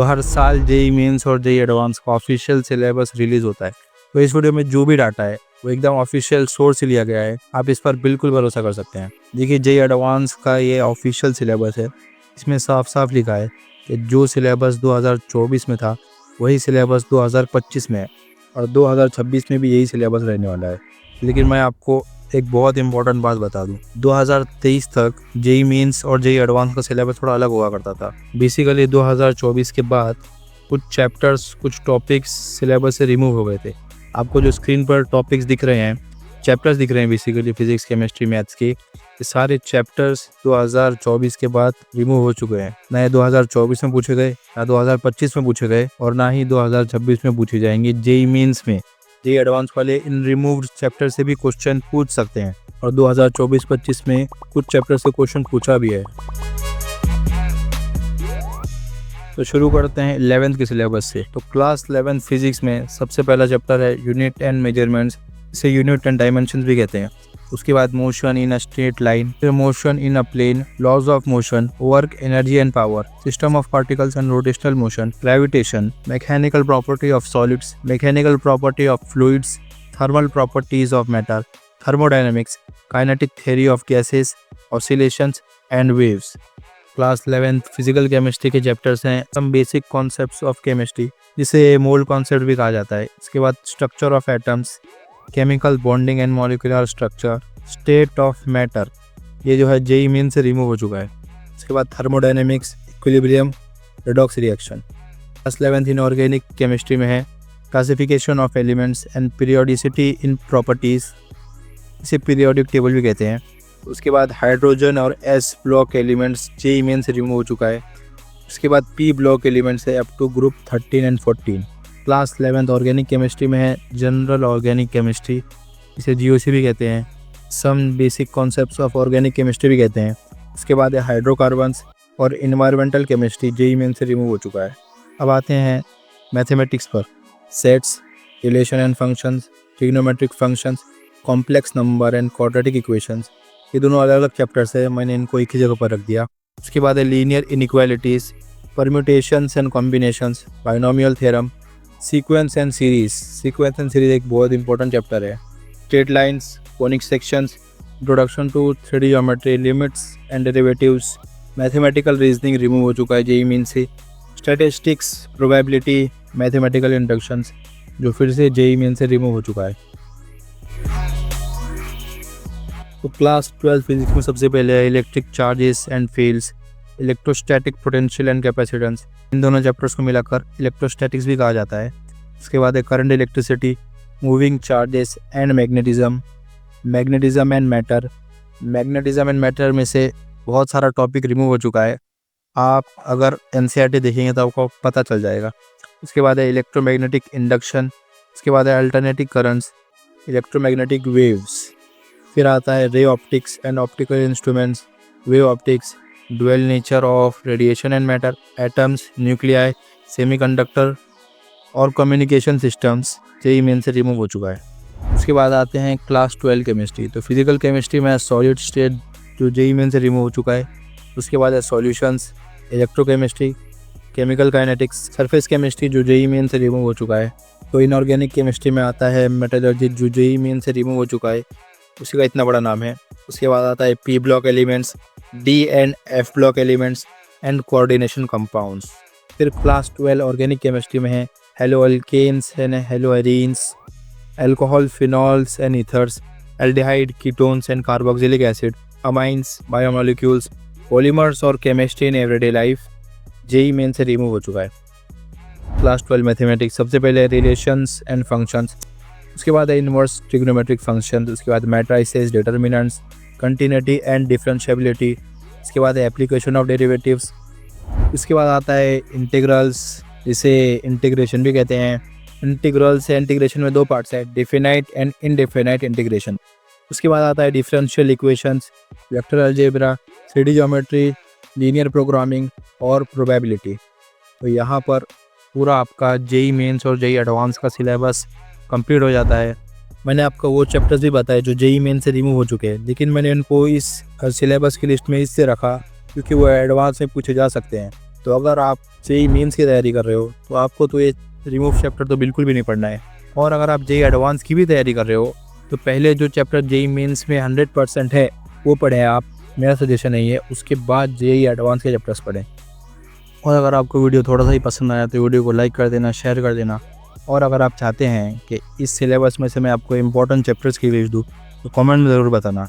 तो हर साल JEE mains और जेई एडवांस का ऑफिशियल सिलेबस रिलीज होता है। तो इस वीडियो में जो भी डाटा है वो एकदम ऑफिशियल सोर्स से लिया गया है, आप इस पर बिल्कुल भरोसा कर सकते हैं। देखिए, जेई एडवांस का ये ऑफिशियल सिलेबस है। इसमें साफ साफ लिखा है कि जो सिलेबस 2024 में था वही सिलेबस 2025 में है और 2026 में भी यही सिलेबस रहने वाला है। लेकिन मैं आपको एक बहुत इंपॉर्टेंट बात बता दूं, 2023 तक जेई मेंस और जेई एडवांस का सिलेबस थोड़ा अलग हुआ करता था। बेसिकली 2024 के बाद कुछ चैप्टर्स, कुछ टॉपिक्स सिलेबस से रिमूव हो गए थे। आपको जो स्क्रीन पर टॉपिक्स दिख रहे हैं, चैप्टर्स दिख रहे हैं, बेसिकली फिजिक्स, केमिस्ट्री, मैथ्स के, ये सारे चैप्टर्स 2024 के बाद रिमूव हो चुके हैं। ना ये 2024 में पूछे गए, ना 2025 में पूछे गए और ना ही 2026 में पूछे जाएंगे। जेई मेंस में जेई एडवांस वाले इन रिमूव्ड चैप्टर से भी क्वेश्चन पूछ सकते हैं और 2024-25 में कुछ चैप्टर से क्वेश्चन पूछा भी है। तो शुरू करते हैं 11th के सिलेबस से। तो क्लास 11 फिजिक्स में सबसे पहला चैप्टर है यूनिट एंड मेजरमेंट्स, इसे यूनिट एंड डायमेंशंस भी कहते हैं। उसके बाद motion in a straight line, फिर motion in a plane, laws of motion, work, energy and power, system of particles and rotational motion, gravitation, mechanical property of solids, mechanical property of fluids, thermal properties of matter, thermodynamics, kinetic theory of gases, oscillations and waves. Class 11 physical chemistry के chapters हैं some basic concepts of chemistry, जिसे mole concept भी कहा जाता है। इसके बाद structure of atoms, chemical bonding and molecular structure, state of matter, ये जो है जेई मेंस से रिमूव हो चुका है। इसके बाद thermodynamics, equilibrium, redox reaction. Class 11 inorganic chemistry में है classification of elements and periodicity in properties, इसे पीरियोडिक टेबल भी कहते हैं। उसके बाद हाइड्रोजन और S block elements JEE mains से रिमूव हो चुका है। उसके बाद पी ब्लॉक एलिमेंट्स है up to group 13 and 14। Class 11 organic chemistry में है जनरल ऑर्गेनिक केमिस्ट्री, इसे जीओसी भी कहते हैं, some basic concepts of organic chemistry भी कहते हैं। इसके बाद है हाइड्रोकार्बन्स और इन्वायरमेंटल केमिस्ट्री, जेई मेंस से रिमूव हो चुका है। अब आते हैं मैथमेटिक्स पर, sets, relation and functions, trigonometric functions, complex number and quadratic equations, ये दोनों अलग अलग चैप्टर्स है, मैंने इनको एक ही जगह पर रख दिया। उसके बाद है linear inequalities, permutations and combinations, binomial theorem, sequence and series. Sequence and series एक बहुत इंपॉर्टेंट चैप्टर है। Straight lines, conic sections, introduction to 3D geometry, limits and derivatives, mathematical reasoning remove हो चुका है जेई मेंस से। Statistics, probability, mathematical inductions, जो फिर से जेई मेंस से रिमूव हो चुका है। तो क्लास 12 फिजिक्स में सबसे पहले है electric charges and fields, electrostatic potential and capacitance, इन दोनों चैप्टर्स को मिलाकर इलेक्ट्रोस्टैटिक्स भी कहा जाता है। उसके बाद है current, electricity, moving charges and magnetism, magnetism and matter. Magnetism and matter में से बहुत सारा टॉपिक रिमूव हो चुका है, आप अगर एनसीईआरटी देखेंगे तो आपको पता चल जाएगा। उसके बाद है इलेक्ट्रोमैग्नेटिक इंडक्शन, उसके बाद है अल्टरनेटिंग करंट्स, इलेक्ट्रोमैग्नेटिक वेव्स, फिर आता है ray optics and optical instruments, wave optics, dual nature of radiation and matter, atoms, nuclei, semiconductor और कम्युनिकेशन सिस्टम्स, जेई मेंस से रिमूव हो चुका है। उसके बाद आते हैं क्लास 12 केमिस्ट्री। तो फिजिकल केमिस्ट्री में सॉलिड स्टेट, जो जेई मेंस से रिमूव हो चुका है। उसके बाद है solutions, electrochemistry, chemical kinetics, surface chemistry, जो जेई मेंस से रिमूव हो चुका है। तो इनऑर्गेनिक केमिस्ट्री में आता है मेटलर्जी, जो जेई मेंस से रिमूव हो चुका है, उसी का इतना बड़ा नाम है। उसके बाद आता है P block elements, D and F block elements and coordination compounds. फिर क्लास 12 ऑर्गेनिक केमिस्ट्री में है haloalkanes and haloarenes, alcohol, phenols and ethers, aldehyde, ketones and carboxylic acid, amines, biomolecules, polymers और chemistry in everyday life, JEE mains से remove हो चुका है। Class 12 mathematics, सबसे पहले रिलेशंस एंड फंक्शंस, उसके बाद है इनवर्स ट्रिग्नोमेट्रिक फंक्शन, उसके बाद matrices, determinants, continuity and differentiability, इसके बाद है एप्लीकेशन ऑफ डेरिवेटिव्स। इसके बाद आता है इंटीग्रल्स, जिसे इंटीग्रेशन भी कहते हैं। इंटीग्रल्स से इंटीग्रेशन में दो पार्ट्स है, डिफिनाइट एंड इनडिफिनाइट इंटीग्रेशन। उसके बाद आता है differential equations, vector algebra, 3D geometry, linear programming और प्रोबेबिलिटी। तो यहाँ पर पूरा आपका जेई मेंस और जेई एडवांस का सिलेबस कंप्लीट हो जाता है। मैंने आपको वो चैप्टर्स भी बताए जो जेई मेंस से रिमूव हो चुके हैं, लेकिन मैंने उनको इस सिलेबस की लिस्ट में इससे रखा क्योंकि वो एडवांस में पूछे जा सकते हैं। तो अगर आप जेई मेंस की तैयारी कर रहे हो तो आपको तो ये रिमूव चैप्टर तो बिल्कुल भी नहीं पढ़ना है। और अगर आप जेई एडवांस की भी तैयारी कर रहे हो तो पहले जो चैप्टर जेई मेंस में 100% है वो पढ़ें आप, मेरा सजेशन नहीं है। उसके बाद जेई एडवांस के चैप्टर्स पढ़ें। और अगर आपको वीडियो थोड़ा सा ही पसंद आया तो वीडियो को लाइक कर देना, शेयर कर देना। और अगर आप चाहते हैं कि इस सिलेबस में से मैं आपको इम्पोर्टेंट चैप्टर्स की लिस्ट दूँ तो कमेंट में ज़रूर बताना।